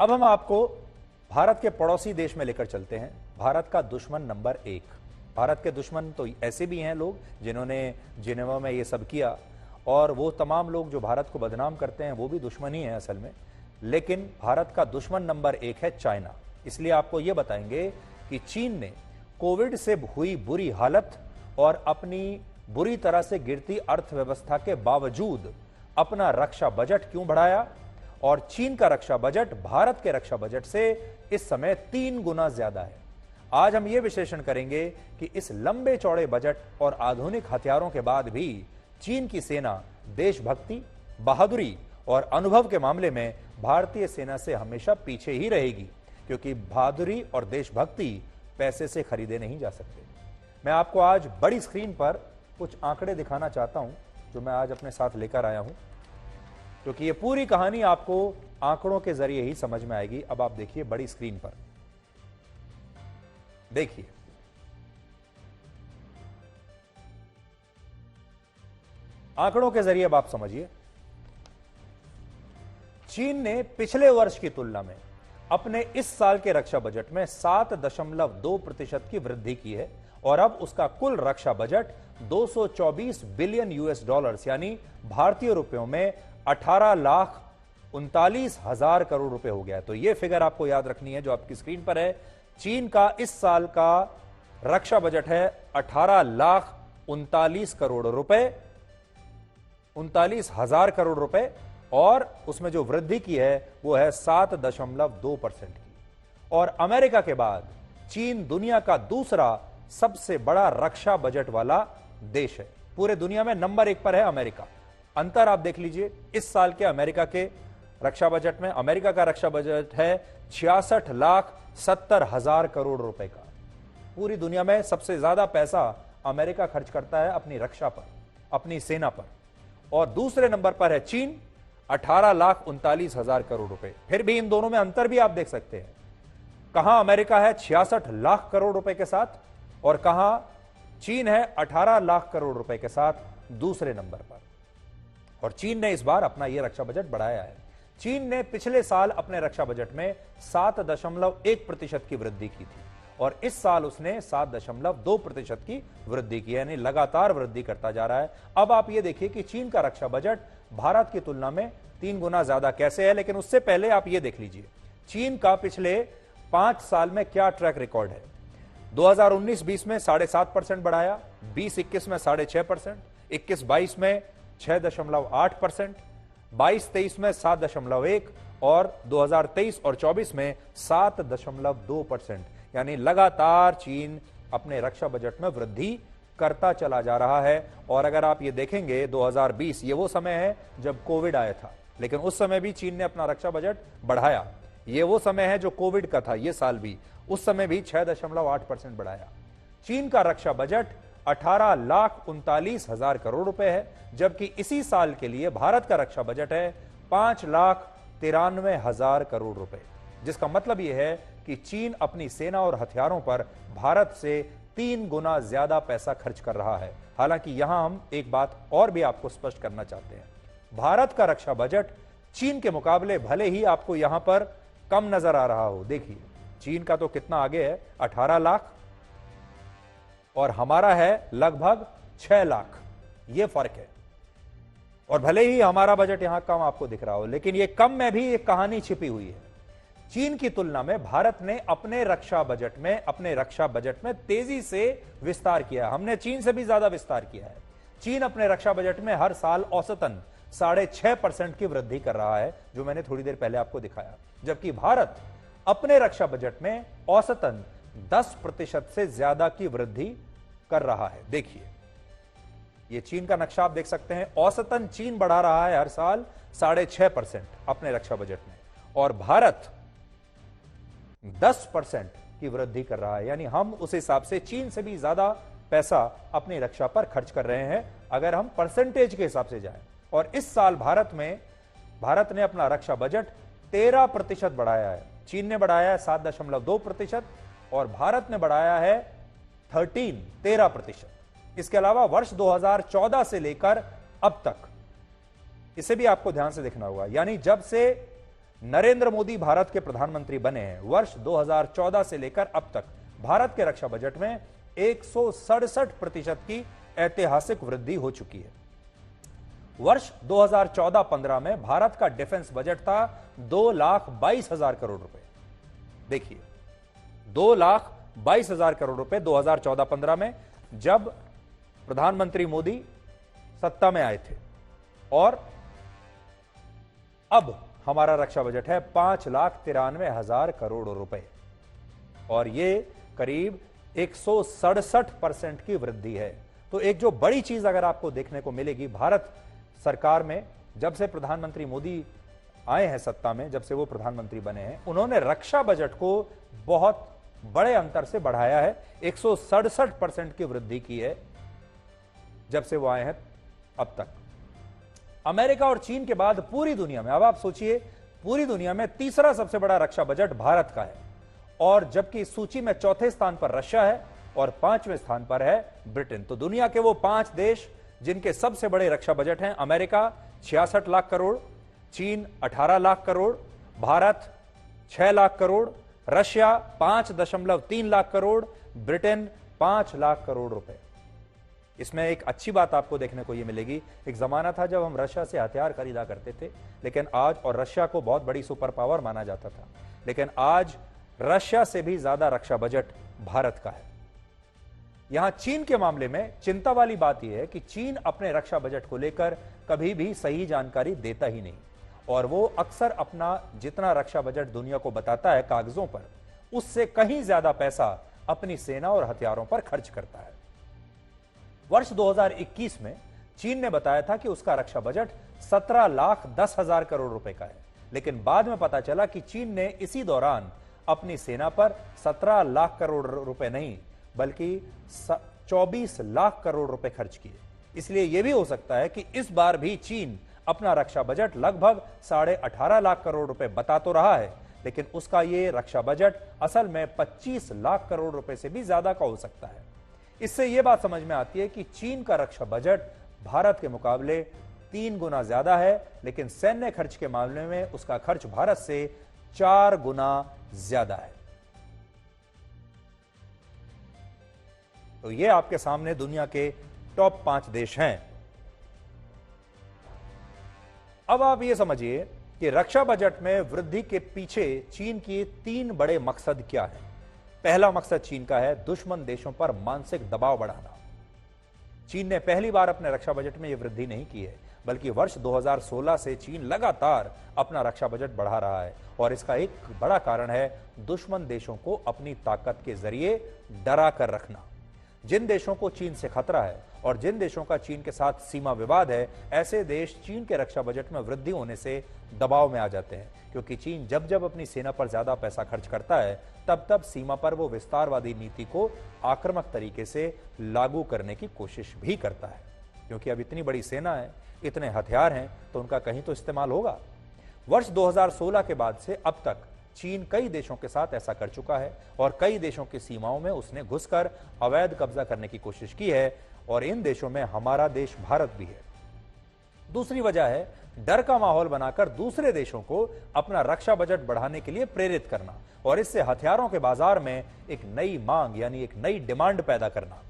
अब हम आपको भारत के पड़ोसी देश में लेकर चलते हैं, भारत का दुश्मन नंबर 1। भारत के दुश्मन तो ऐसे भी हैं लोग जिन्होंने जिनेवा में ये सब किया, और वो तमाम लोग जो भारत को बदनाम करते हैं वो भी दुश्मन ही हैं असल में। लेकिन भारत का दुश्मन नंबर 1 है चाइना। इसलिए आपको ये बताएंगे कि चीन ने कोविड से हुई बुरी हालत और अपनी बुरी तरह से गिरती अर्थव्यवस्था के बावजूद अपना रक्षा बजट क्यों बढ़ाया, और चीन का रक्षा बजट भारत के रक्षा बजट से इस समय 3 गुना ज्यादा है। आज हम यह विश्लेषण करेंगे कि इस लंबे चौड़े बजट और आधुनिक हथियारों के बाद भी चीन की सेना देशभक्ति, बहादुरी और अनुभव के मामले में भारतीय सेना से हमेशा पीछे ही रहेगी, क्योंकि बहादुरी और देशभक्ति पैसे से खरीदे नहीं जा सकते। मैं आपको आज बड़ी स्क्रीन पर कुछ आंकड़े दिखाना चाहता हूं जो मैं आज अपने साथ लेकर आया हूं, क्योंकि ये पूरी कहानी आपको आंकड़ों के जरिए ही समझ में आएगी। अब आप देखिए बड़ी स्क्रीन पर, देखिए आंकड़ों के जरिए अब आप समझिए। चीन ने पिछले वर्ष की तुलना में अपने इस साल के रक्षा बजट में 7.2% की वृद्धि की है, और अब उसका कुल रक्षा बजट 224 बिलियन यूएस डॉलर्स यानी भारतीय रुपयों में 18,39,000 करोड़ रुपए हो गया है। तो यह फिगर आपको याद रखनी है जो आपकी स्क्रीन पर है। चीन का इस साल का रक्षा बजट है 18,39,000 करोड़ रुपए, 39,000 करोड़ रुपए, और उसमें जो वृद्धि की है वो है 7.2% की। और अमेरिका के बाद चीन दुनिया का दूसरा सबसे बड़ा रक्षा बजट वाला देश है। पूरे दुनिया में नंबर 1 पर है अमेरिका। अंतर आप देख लीजिए, इस साल के अमेरिका के रक्षा बजट में अमेरिका का रक्षा बजट है 66,70,000 करोड़ रुपए का। पूरी दुनिया में सबसे ज्यादा पैसा अमेरिका खर्च करता है अपनी रक्षा पर, अपनी सेना पर। और दूसरे नंबर पर है चीन, 18,39,000 करोड़ रुपए। फिर भी इन दोनों में अंतर भी आप देख सकते हैं। कहां अमेरिका है 66 लाख करोड़ रुपए के साथ, और कहां चीन है 18 लाख करोड़ रुपए के साथ दूसरे नंबर पर। और चीन ने इस बार अपना यह रक्षा बजट बढ़ाया है। चीन ने पिछले साल अपने रक्षा बजट में 7.1% की वृद्धि की थी, और इस साल उसने 7.2% की वृद्धि की, यानी लगातार वृद्धि करता जा रहा है। अब आप ये देखिए कि चीन का रक्षा बजट भारत की तुलना में 3 गुना ज्यादा कैसे है। लेकिन उससे पहले आप ये देख लीजिए चीन का पिछले 5 साल में क्या ट्रैक रिकॉर्ड है। 2019-20 में 7.5% बढ़ाया, 20-21 में 6.5%, 21-22 में 6.8%, 22-23 में 7.1%, और 2023 और 24 में 7.2%। यानी लगातार चीन अपने रक्षा बजट में वृद्धि करता चला जा रहा है। और अगर आप ये देखेंगे 2020 ये वो समय है जब कोविड आया था, लेकिन उस समय भी चीन ने अपना रक्षा बजट बढ़ाया। ये वो समय है जो कोविड का था, ये साल भी, उस समय भी 6.8% बढ़ाया। चीन का रक्षा बजट 18,39,000 करोड़ रुपए है, जबकि इसी साल के लिए भारत का रक्षा बजट है 5,93,000 करोड़ रुपए। जिसका मतलब यह है कि चीन अपनी सेना और हथियारों पर भारत से 3 गुना ज्यादा पैसा खर्च कर रहा है। हालांकि यहां हम एक बात और भी आपको स्पष्ट करना चाहते हैं। भारत का रक्षा बजट चीन के मुकाबले भले ही आपको यहां पर कम नजर आ रहा हो, देखिए चीन का तो कितना आगे है, 18 लाख, और हमारा है लगभग 6 लाख। यह फर्क है। और भले ही हमारा बजट यहां कम आपको दिख रहा हो, लेकिन यह कम में भी एक कहानी छिपी हुई है। चीन की तुलना में भारत ने अपने रक्षा बजट में तेजी से विस्तार किया। हमने चीन से भी ज्यादा विस्तार किया है। चीन अपने रक्षा बजट में हर साल औसतन 6.5% की वृद्धि कर रहा है, जो मैंने थोड़ी देर पहले आपको दिखाया, जबकि भारत अपने रक्षा बजट में औसतन 10% से ज्यादा की वृद्धि कर रहा है। देखिए ये चीन का नक्शा आप देख सकते हैं। औसतन चीन बढ़ा रहा है हर साल 6.5% अपने रक्षा बजट में, और भारत 10% की वृद्धि कर रहा है। यानी हम उस हिसाब से चीन से भी ज्यादा पैसा अपनी रक्षा पर खर्च कर रहे हैं अगर हम परसेंटेज के हिसाब से जाएं। और इस साल भारत ने अपना रक्षा बजट 13% बढ़ाया है। चीन ने बढ़ाया है 7.2% और भारत ने बढ़ाया है 13%। इसके अलावा वर्ष 2014 से लेकर अब तक, इसे भी आपको ध्यान से देखना होगा, यानी जब से नरेंद्र मोदी भारत के प्रधानमंत्री बने हैं, वर्ष 2014 से लेकर अब तक भारत के रक्षा बजट में 167% की ऐतिहासिक वृद्धि हो चुकी है। वर्ष 2014-15 में भारत का डिफेंस बजट था 2,22,000 करोड़ रुपए। देखिए, 2,22,000 करोड़ रुपए 2014-15 में, जब प्रधानमंत्री मोदी सत्ता में आए थे। और अब हमारा रक्षा बजट है 5,93,000 करोड़ रुपए, और ये करीब 167% की वृद्धि है। तो एक जो बड़ी चीज अगर आपको देखने को मिलेगी भारत सरकार में, जब से प्रधानमंत्री मोदी आए हैं सत्ता में, जब से वो प्रधानमंत्री बने हैं, उन्होंने रक्षा बजट को बहुत बड़े अंतर से बढ़ाया है। 167% की वृद्धि की है जब से वो आए हैं अब तक। अमेरिका और चीन के बाद पूरी दुनिया में, अब आप सोचिए, पूरी दुनिया में तीसरा सबसे बड़ा रक्षा बजट भारत का है, और जबकि इस सूची में चौथे स्थान पर रशिया है और 5वें स्थान पर है ब्रिटेन। तो दुनिया के वो 5 देश जिनके सबसे बड़े रक्षा बजट हैं: अमेरिका 66 लाख करोड़, चीन 18 लाख करोड़, भारत 6 लाख करोड़, रशिया 5.3 लाख करोड़, ब्रिटेन 5 लाख करोड़ रुपए। इसमें एक अच्छी बात आपको देखने को यह मिलेगी, एक जमाना था जब हम रशिया से हथियार खरीदा करते थे, लेकिन आज, और रशिया को बहुत बड़ी सुपर पावर माना जाता था, लेकिन आज रशिया से भी ज्यादा रक्षा बजट भारत का है। यहां चीन के मामले में चिंता वाली बात यह है कि चीन अपने रक्षा बजट को लेकर कभी भी सही जानकारी देता ही नहीं, और वो अक्सर अपना जितना रक्षा बजट दुनिया को बताता है कागजों पर, उससे कहीं ज्यादा पैसा अपनी सेना और हथियारों पर खर्च करता है। वर्ष 2021 में चीन ने बताया था कि उसका रक्षा बजट 17,10,000 करोड़ रुपए का है, लेकिन बाद में पता चला कि चीन ने इसी दौरान अपनी सेना पर 17 लाख करोड़ रुपए नहीं, बल्कि 24 लाख करोड़ रुपए खर्च किए। इसलिए यह भी हो सकता है कि इस बार भी चीन अपना रक्षा बजट लगभग 18.5 लाख करोड़ रुपए बता तो रहा है, लेकिन उसका यह रक्षा बजट असल में 25 लाख करोड़ रुपए से भी ज्यादा का हो सकता है। इससे यह बात समझ में आती है कि चीन का रक्षा बजट भारत के मुकाबले 3 गुना ज्यादा है, लेकिन सैन्य खर्च के मामले में उसका खर्च भारत से 4 गुना ज्यादा है। तो ये आपके सामने दुनिया के टॉप 5 देश हैं। अब आप ये समझिए कि रक्षा बजट में वृद्धि के पीछे चीन के 3 बड़े मकसद क्या हैं। पहला मकसद चीन का है दुश्मन देशों पर मानसिक दबाव बढ़ाना। चीन ने पहली बार अपने रक्षा बजट में यह वृद्धि नहीं की है, बल्कि वर्ष 2016 से चीन लगातार अपना रक्षा बजट बढ़ा रहा है, और इसका एक बड़ा कारण है दुश्मन देशों को अपनी ताकत के जरिए डरा कर रखना। जिन देशों को चीन से खतरा है और जिन देशों का चीन के साथ सीमा विवाद है, ऐसे देश चीन के रक्षा बजट में वृद्धि होने से दबाव में आ जाते हैं, क्योंकि चीन जब जब अपनी सेना पर ज्यादा पैसा खर्च करता है, तब तब सीमा पर वो विस्तारवादी नीति को आक्रामक तरीके से लागू करने की कोशिश भी करता है। क्योंकि अब इतनी बड़ी सेना है, इतने हथियार हैं, तो उनका कहीं तो इस्तेमाल होगा। वर्ष 2016 के बाद से अब तक चीन कई देशों के साथ ऐसा कर चुका है, और कई देशों की सीमाओं में उसने घुसकर अवैध कब्जा करने की कोशिश की है, और इन देशों में हमारा देश भारत भी है। दूसरी वजह है डर का माहौल बनाकर दूसरे देशों को अपना रक्षा बजट बढ़ाने के लिए प्रेरित करना, और इससे हथियारों के बाजार में एक नई मांग यानी एक नई डिमांड पैदा करना।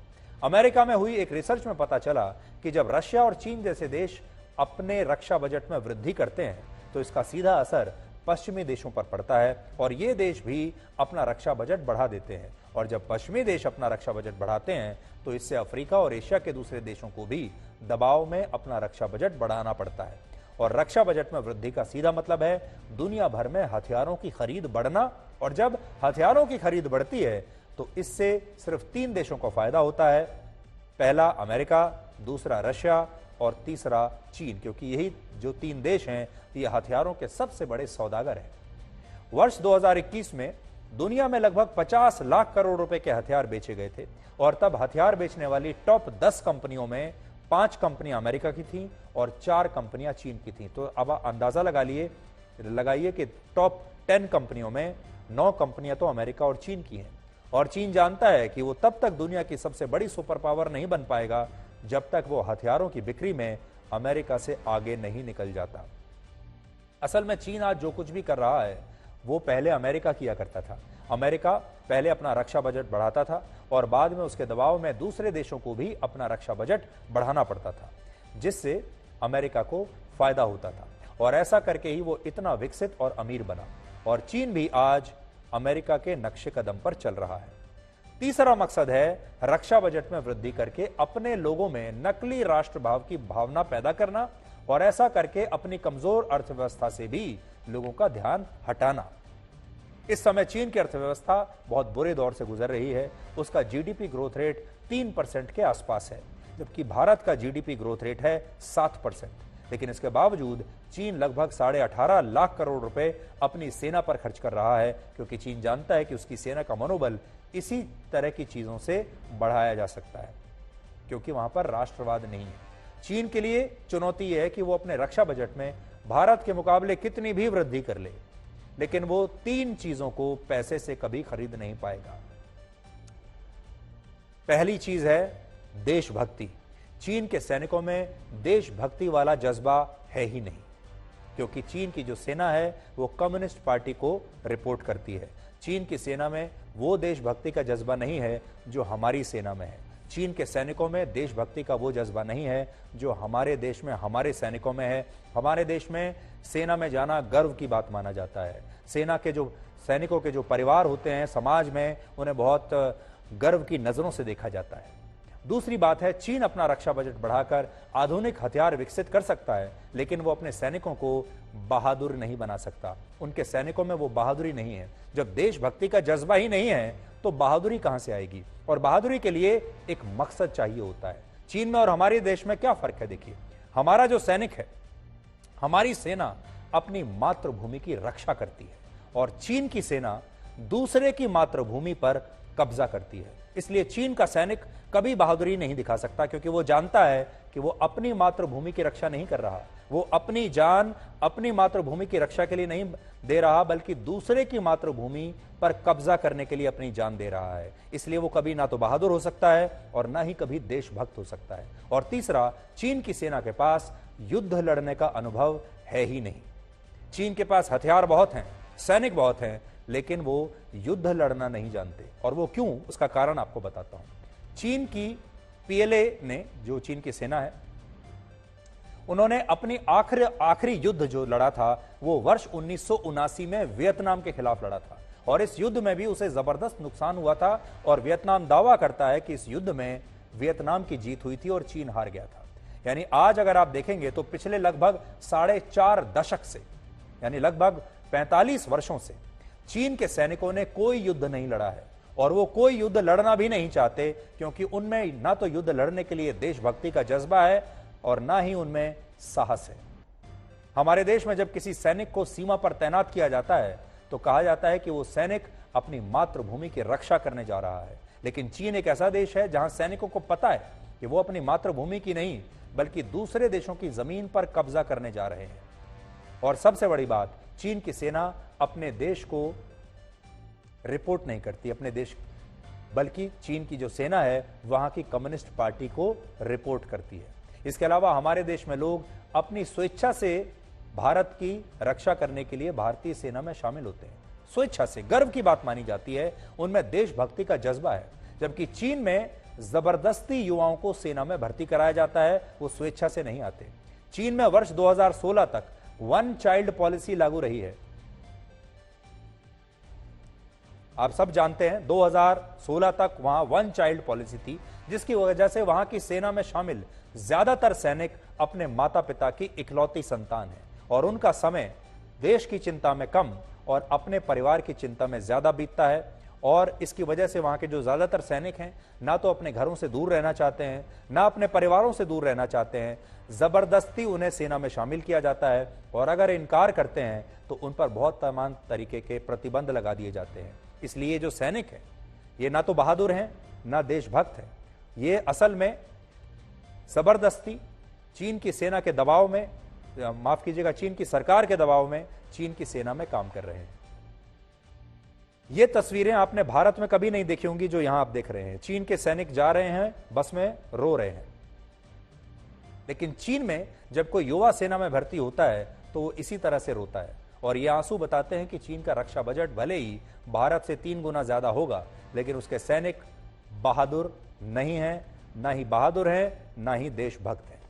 अमेरिका में हुई एक रिसर्च में पता चला कि जब रशिया और चीन जैसे देश अपने रक्षा बजट में वृद्धि करते हैं, तो इसका सीधा असर पश्चिमी देशों पर पड़ता है, और ये देश भी अपना रक्षा बजट बढ़ा देते हैं। और जब पश्चिमी देश अपना रक्षा बजट बढ़ाते हैं, तो इससे अफ्रीका और एशिया के दूसरे देशों को भी दबाव में अपना रक्षा बजट बढ़ाना पड़ता है। और रक्षा बजट में वृद्धि का सीधा मतलब है दुनिया भर में हथियारों की खरीद बढ़ना, और जब हथियारों की खरीद बढ़ती है, तो इससे सिर्फ 3 देशों को फायदा होता है। पहला अमेरिका, दूसरा रशिया, और तीसरा चीन, क्योंकि यही जो 3 देश हैं, ये हथियारों के सबसे बड़े सौदागर हैं। वर्ष 2021 में दुनिया में लगभग 50 लाख करोड़ रुपए के हथियार बेचे गए थे, और तब हथियार बेचने वाली टॉप 10 कंपनियों में 5 कंपनियां अमेरिका की थीं और 4 कंपनियां चीन की थीं। तो अब अंदाजा लगाइए कि टॉप 10 कंपनियों में 9 कंपनियां तो अमेरिका और चीन की हैं, और चीन जानता है कि वो तब तक दुनिया की सबसे बड़ी सुपर पावर नहीं बन पाएगा जब तक वो हथियारों की बिक्री में अमेरिका से आगे नहीं निकल जाता। असल में चीन आज जो कुछ भी कर रहा है वो पहले अमेरिका किया करता था। अमेरिका पहले अपना रक्षा बजट बढ़ाता था और बाद में उसके दबाव में दूसरे देशों को भी अपना रक्षा बजट बढ़ाना पड़ता था, जिससे अमेरिका को फायदा होता था और ऐसा करके ही वो इतना विकसित और अमीर बना। और चीन भी आज अमेरिका के नक्शे कदम पर चल रहा है। तीसरा मकसद है रक्षा बजट में वृद्धि करके अपने लोगों में नकली राष्ट्रभाव की भावना पैदा करना और ऐसा करके अपनी कमजोर अर्थव्यवस्था से भी लोगों का ध्यान हटाना। इस समय चीन की अर्थव्यवस्था बहुत बुरे दौर से गुजर रही है। उसका जीडीपी ग्रोथ रेट 3% के आसपास है, जबकि भारत का जीडीपी ग्रोथ रेट है 7%। लेकिन इसके बावजूद चीन लगभग 18.5 लाख करोड़ रुपए अपनी सेना पर खर्च कर रहा है, क्योंकि चीन जानता है कि उसकी सेना का मनोबल इसी तरह की चीजों से बढ़ाया जा सकता है, क्योंकि वहां पर राष्ट्रवाद नहीं है। चीन के लिए चुनौती यह है कि वो अपने रक्षा बजट में भारत के मुकाबले कितनी भी वृद्धि कर ले, लेकिन वो 3 चीजों को पैसे से कभी खरीद नहीं पाएगा। पहली चीज है देशभक्ति। चीन के सैनिकों में देशभक्ति वाला जज्बा है ही नहीं, क्योंकि चीन की जो सेना है वो कम्युनिस्ट पार्टी को रिपोर्ट करती है। चीन की सेना में वो देशभक्ति का जज्बा नहीं है जो हमारी सेना में है। चीन के सैनिकों में देशभक्ति का वो जज्बा नहीं है जो हमारे देश में हमारे सैनिकों में है। हमारे देश में सेना में जाना गर्व की बात माना जाता है। सेना के जो सैनिकों के जो परिवार होते हैं समाज में, उन्हें बहुत गर्व की नजरों से देखा जाता है। दूसरी बात है, चीन अपना रक्षा बजट बढ़ाकर आधुनिक हथियार विकसित कर सकता है, लेकिन वो अपने सैनिकों को बहादुर नहीं बना सकता। उनके सैनिकों में वो बहादुरी नहीं है। जब देशभक्ति का जज्बा ही नहीं है तो बहादुरी कहां से आएगी? और बहादुरी के लिए एक मकसद चाहिए होता है। चीन में और हमारे देश में क्या फर्क है? देखिए, हमारा जो सैनिक है, हमारी सेना अपनी मातृभूमि की रक्षा करती है और चीन की सेना दूसरे की मातृभूमि पर कब्जा करती है। इसलिए चीन का सैनिक कभी बहादुरी नहीं दिखा सकता, क्योंकि वो जानता है कि वो अपनी मातृभूमि की रक्षा नहीं कर रहा। वो अपनी जान अपनी मातृभूमि की रक्षा के लिए नहीं दे रहा, बल्कि दूसरे की मातृभूमि पर कब्जा करने के लिए अपनी जान दे रहा है। इसलिए वो कभी ना तो बहादुर हो सकता है और ना ही कभी देशभक्त हो सकता है। और तीसरा, चीन की सेना के पास युद्ध लड़ने का अनुभव है ही नहीं। चीन के पास हथियार बहुत हैं, सैनिक बहुत हैं, लेकिन वो युद्ध लड़ना नहीं जानते। और वो क्यों, उसका कारण आपको बताता हूं। चीन की पीएलए ने, जो चीन की सेना है, उन्होंने अपनी आखिरी युद्ध जो लड़ा था वो वर्ष 1979 में वियतनाम के खिलाफ लड़ा था और इस युद्ध में भी उसे जबरदस्त नुकसान हुआ था और वियतनाम दावा करता है कि इस युद्ध में वियतनाम की जीत हुई थी और चीन हार गया था। यानी आज अगर आप देखेंगे तो पिछले लगभग 4.5 दशक से, यानी लगभग 45 वर्षों से चीन के सैनिकों ने कोई युद्ध नहीं लड़ा है और वो कोई युद्ध लड़ना भी नहीं चाहते, क्योंकि उनमें ना तो युद्ध लड़ने के लिए देशभक्ति का जज्बा है और ना ही उनमें साहस है। हमारे देश में जब किसी सैनिक को सीमा पर तैनात किया जाता है तो कहा जाता है कि वो सैनिक अपनी मातृभूमि की रक्षा करने जा रहा है, लेकिन चीन एक ऐसा देश है जहां सैनिकों को पता है कि वो अपनी मातृभूमि की नहीं बल्कि दूसरे देशों की जमीन पर कब्जा करने जा रहे हैं। और सबसे बड़ी बात, चीन की सेना अपने देश को रिपोर्ट नहीं करती, अपने देश, बल्कि चीन की जो सेना है वहां की कम्युनिस्ट पार्टी को रिपोर्ट करती है। इसके अलावा हमारे देश में लोग अपनी स्वेच्छा से भारत की रक्षा करने के लिए भारतीय सेना में शामिल होते हैं। स्वेच्छा से, गर्व की बात मानी जाती है, उनमें देशभक्ति का जज्बा है। जबकि चीन में जबरदस्ती युवाओं को सेना में भर्ती कराया जाता है, वो स्वेच्छा से नहीं आते। चीन में वर्ष 2016 तक 1 चाइल्ड पॉलिसी लागू रही है। आप सब जानते हैं 2016 तक वहां 1 चाइल्ड पॉलिसी थी, जिसकी वजह से वहां की सेना में शामिल ज्यादातर सैनिक अपने माता पिता की इकलौती संतान है और उनका समय देश की चिंता में कम और अपने परिवार की चिंता में ज्यादा बीतता है। और इसकी वजह से वहां के जो ज्यादातर सैनिक हैं ना तो अपने घरों से दूर रहना चाहते हैं, ना अपने परिवारों से दूर रहना चाहते हैं। जबरदस्ती उन्हें सेना में शामिल किया जाता है और अगर इनकार करते हैं तो उन पर बहुत तमाम तरीके के प्रतिबंध लगा दिए जाते हैं। इसलिए जो सैनिक है ये ना तो बहादुर हैं ना देशभक्त है, ये असल में जबरदस्ती चीन की सेना के दबाव में, माफ कीजिएगा, चीन की सरकार के दबाव में चीन की सेना में काम कर रहे हैं। ये तस्वीरें आपने भारत में कभी नहीं देखी होंगी जो यहां आप देख रहे हैं। चीन के सैनिक जा रहे हैं, बस में रो रहे हैं। लेकिन चीन में जब कोई युवा सेना में भर्ती होता है तो इसी तरह से रोता है। और ये आंसू बताते हैं कि चीन का रक्षा बजट भले ही भारत से 3 गुना ज्यादा होगा, लेकिन उसके सैनिक बहादुर नहीं हैं, ना ही बहादुर हैं, ना ही देशभक्त हैं।